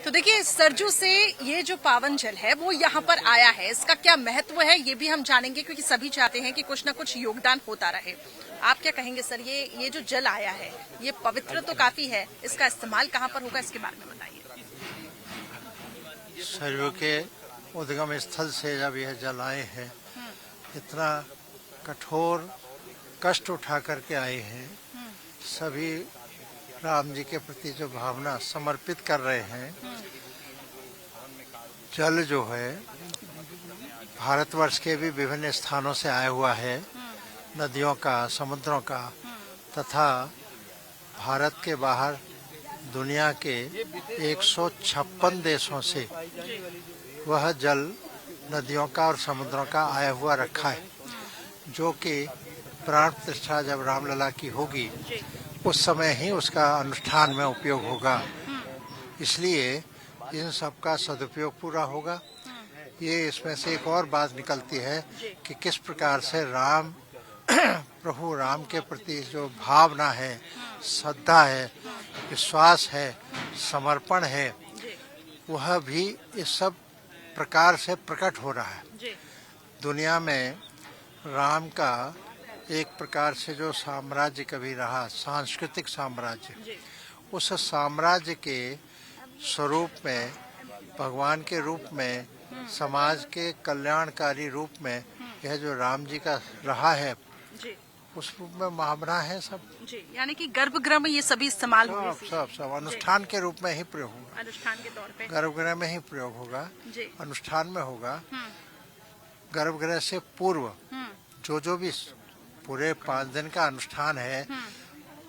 तो देखिए सरजू से ये जो पावन जल है वो यहाँ पर आया है, इसका क्या महत्व है ये भी हम जानेंगे, क्योंकि सभी चाहते हैं कि कुछ ना कुछ योगदान होता रहे। आप क्या कहेंगे सर, ये जो जल आया है ये पवित्र तो काफी है, इसका इस्तेमाल कहाँ पर होगा इसके बारे में बताइए। सरयू के उद्गम स्थल से जब यह जल आए हैं, इतना कठोर कष्ट उठा करके आए हैं, सभी राम जी के प्रति जो भावना समर्पित कर रहे हैं। जल जो है भारतवर्ष के भी विभिन्न स्थानों से आया हुआ है, नदियों का, समुद्रों का, तथा भारत के बाहर दुनिया के 156 देशों से वह जल नदियों का और समुद्रों का आया हुआ रखा है, जो कि प्राण प्रतिष्ठा जब रामलला की होगी उस समय ही उसका अनुष्ठान में उपयोग होगा। इसलिए इन सब का सदुपयोग पूरा होगा। ये इसमें से एक और बात निकलती है कि किस प्रकार से राम प्रभु राम के प्रति जो भावना है, श्रद्धा है, विश्वास है, समर्पण है, वह भी इस सब प्रकार से प्रकट हो रहा है। दुनिया में राम का एक प्रकार से जो साम्राज्य कभी रहा, सांस्कृतिक साम्राज्य, उस साम्राज्य के स्वरूप में, भगवान के रूप में, समाज के कल्याणकारी रूप में यह जो राम जी का रहा है, उस रूप में महावरा है सब जी। यानी कि गर्भगृह में ये सभी इस्तेमाल होंगे, सब अनुष्ठान के रूप में ही प्रयोग होगा, अनुष्ठान के तौर पे गर्भगृह में ही प्रयोग होगा, अनुष्ठान में होगा। गर्भगृह से पूर्व जो भी पूरे 5 दिन का अनुष्ठान है,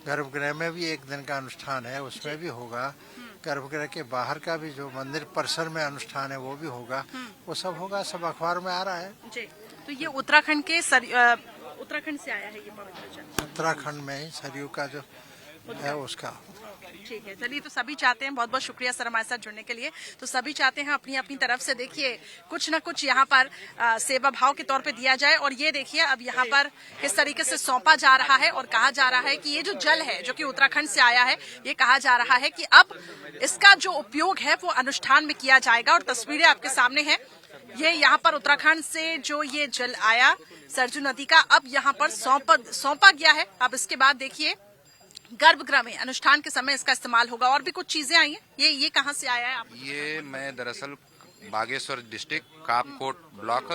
गर्भगृह में भी 1 दिन का अनुष्ठान है, उसमें भी होगा। गर्भगृह के बाहर का भी जो मंदिर परिसर में अनुष्ठान है वो भी होगा, वो सब होगा, सब अखबार में आ रहा है जी। तो ये उत्तराखंड के उत्तराखंड से आया है ये पवित्र जल, उत्तराखंड में ही सरयू का जो है उसका। ठीक है, चलिए। तो सभी चाहते हैं, बहुत बहुत शुक्रिया सर हमारे साथ जुड़ने के लिए। तो सभी चाहते हैं अपनी अपनी तरफ से देखिए कुछ ना कुछ यहाँ पर सेवा भाव के तौर पे दिया जाए। और ये देखिए अब यहाँ पर किस तरीके से सौंपा जा रहा है और कहा जा रहा है कि ये जो जल है जो कि उत्तराखंड से आया है, ये कहा जा रहा है कि अब इसका जो उपयोग है वो अनुष्ठान में किया जाएगा। और तस्वीरें आपके सामने है, ये यहाँ पर उत्तराखंड से जो ये जल आया सरजू नदी का, अब यहाँ पर सौंपा गया है। अब इसके बाद देखिए गर्भगृह में अनुष्ठान के समय इसका इस्तेमाल होगा। और भी कुछ चीजें आई हैं, ये कहाँ से आया है आप? ये मैं दरअसल बागेश्वर डिस्ट्रिक्ट कापकोट ब्लॉक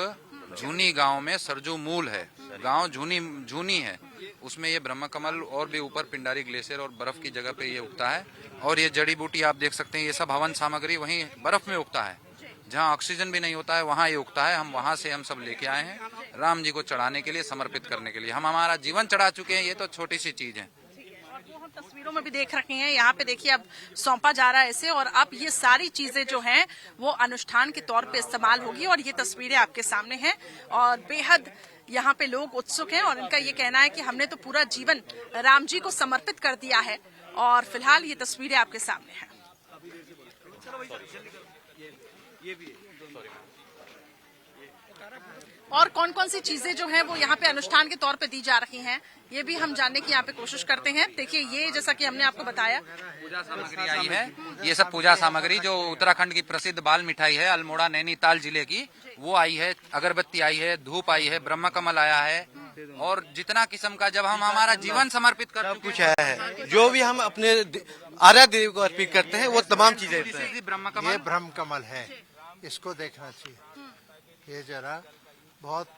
झूनी गांव में सरजू मूल है, गांव झूनी है, उसमें ये ब्रह्म कमल और भी ऊपर पिंडारी ग्लेशियर और बर्फ की जगह पे ये उगता है। और ये जड़ी बूटी आप देख सकते हैं, ये सब हवन सामग्री वहीं बर्फ में उगता है, जहाँ ऑक्सीजन भी नहीं होता है वहाँ ये उगता है। हम वहाँ से हम सब लेके आए हैं राम जी को चढ़ाने के लिए, समर्पित करने के लिए। हम हमारा जीवन चढ़ा चुके हैं, ये तो छोटी सी चीज है। तस्वीरों में भी देख रखे हैं, यहाँ पे देखिए अब सौंपा जा रहा है इसे, और अब ये सारी चीजें जो हैं वो अनुष्ठान के तौर पे इस्तेमाल होगी। और ये तस्वीरें आपके सामने हैं और बेहद यहाँ पे लोग उत्सुक हैं और इनका ये कहना है कि हमने तो पूरा जीवन राम जी को समर्पित कर दिया है। और फिलहाल ये तस्वीरें आपके सामने हैं। और कौन कौन सी चीजें जो हैं वो यहाँ पे अनुष्ठान के तौर पे दी जा रही हैं, ये भी हम जानने की यहाँ पे कोशिश करते हैं। देखिए ये जैसा कि हमने आपको बताया, पूजा सामग्री आई है, ये सब पूजा सामग्री जो उत्तराखंड की प्रसिद्ध बाल मिठाई है अल्मोड़ा नैनीताल जिले की, वो आई है, अगरबत्ती आई है, धूप आई है, ब्रह्म कमल आया है, और जितना किस्म का जब हम हमारा जीवन समर्पित कर कुछ है, जो भी हम अपने आराध्य देव को अर्पित करते हैं वो तमाम चीजें। ये ब्रह्म कमल है, इसको देखना चाहिए, ये जरा बहुत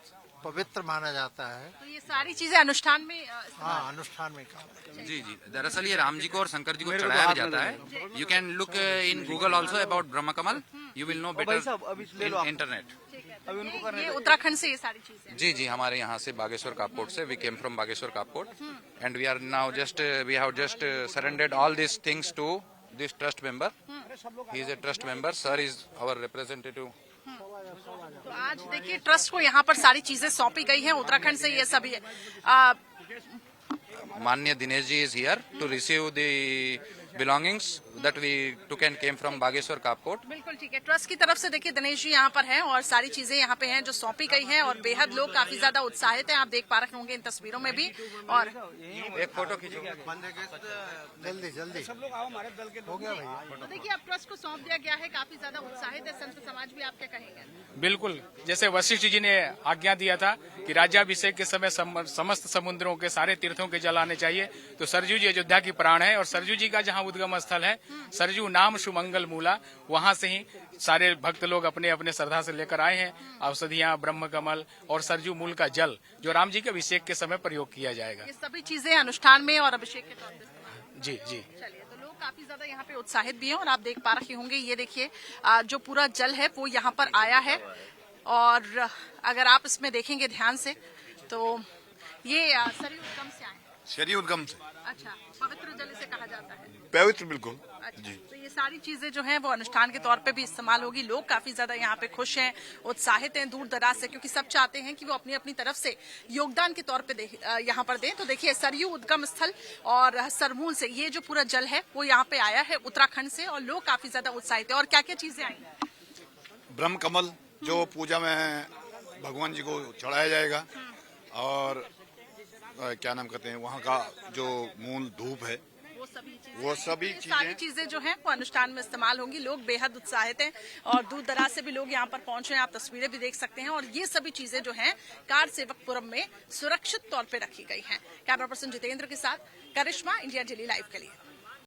पवित्र माना जाता है। तो ये सारी चीजें अनुष्ठान में अनुष्ठान में काम। जी। दरअसल ये राम जी को और शंकर जी को चढ़ाया भी जाता है। You can look in Google also about Brahma Kamal, you will know better in internet. ये उत्तराखंड से ये सारी चीजें? जी, हमारे यहाँ से बागेश्वर कापकोट से, we came from Bageshwar Kapkot and we are now we have just surrendered all this things to this trust member. He is a trust member, sir is our representative. तो आज देखिए ट्रस्ट को यहाँ पर सारी चीजें सौंपी गई हैं, उत्तराखंड से ये सभी माननीय Dinesh ji is here to receive the belongings that we took and came from Bageshwar Kapkot. बिल्कुल ठीक है। ट्रस्ट की तरफ से देखिए दिनेश जी यहाँ पर हैं और सारी चीजें यहाँ पे हैं जो सौंपी गई हैं और बेहद लोग काफी ज्यादा उत्साहित हैं, आप देख पा रहे होंगे इन तस्वीरों में भी। और एक फोटो खींचो। जल्दी जल्दी हो गया भैया। तो देखिए अब ट्रस्ट को सौंप दिया गया है, काफी ज्यादा उत्साहित है संत समाज भी, आप क्या कहेंगे? बिल्कुल, जैसे वशिष्ठ जी ने आज्ञा दिया था कि राज्याभिषेक के समय समस्त समुद्रों के सारे तीर्थों के जल आने चाहिए, तो सरजू जी अयोध्या की प्राण है और सरजू जी का जहाँ उद्गम स्थल है, सरजू नाम सुमंगल मूला, वहाँ से ही सारे भक्त लोग अपने अपने श्रद्धा से लेकर आए हैं औषधियाँ, ब्रह्म कमल और सरजू मूल का जल जो राम जी के अभिषेक के समय प्रयोग किया जाएगा। ये सभी चीजें अनुष्ठान में और अभिषेक के तौर पे। जी जी, चलिए, तो लोग काफी ज्यादा यहाँ पे उत्साहित भी हैं और आप देख पा रहे होंगे, ये देखिए जो पूरा जल है वो यहाँ पर आया है और अगर आप इसमें देखेंगे ध्यान से तो ये सरयू उद्गम से आए हैं। शरीर उद्गम से अच्छा, पवित्र जल इसे कहा जाता है। पवित्र बिल्कुल। अच्छा, जी। तो ये सारी चीजें जो हैं वो अनुष्ठान के तौर पे भी इस्तेमाल होगी। लोग काफी ज्यादा यहाँ पे खुश हैं, उत्साहित हैं दूर दराज से, क्योंकि सब चाहते हैं कि वो अपनी अपनी तरफ से योगदान के तौर पे यहाँ पर दें। तो देखिए सरयू उद्गम स्थल और सरमूल से ये जो पूरा जल है वो यहाँ पे आया है उत्तराखंड से और लोग काफी ज्यादा उत्साहित है। और क्या क्या चीजें आई हैं? ब्रह्म कमल जो पूजा में भगवान जी को चढ़ाया जाएगा और क्या नाम कहते हैं वहाँ का जो मूल धूप है वो सभी सारी चीजें जो हैं वो अनुष्ठान में इस्तेमाल होंगी। लोग बेहद उत्साहित हैं और दूर दराज से भी लोग यहाँ पर पहुंचे हैं, आप तस्वीरें भी देख सकते हैं। और ये सभी चीजें जो हैं कार सेवकपुरम में सुरक्षित तौर पे रखी गई हैं। कैमरा पर्सन जितेंद्र के साथ करिश्मा, इंडिया डेली लाइव के लिए।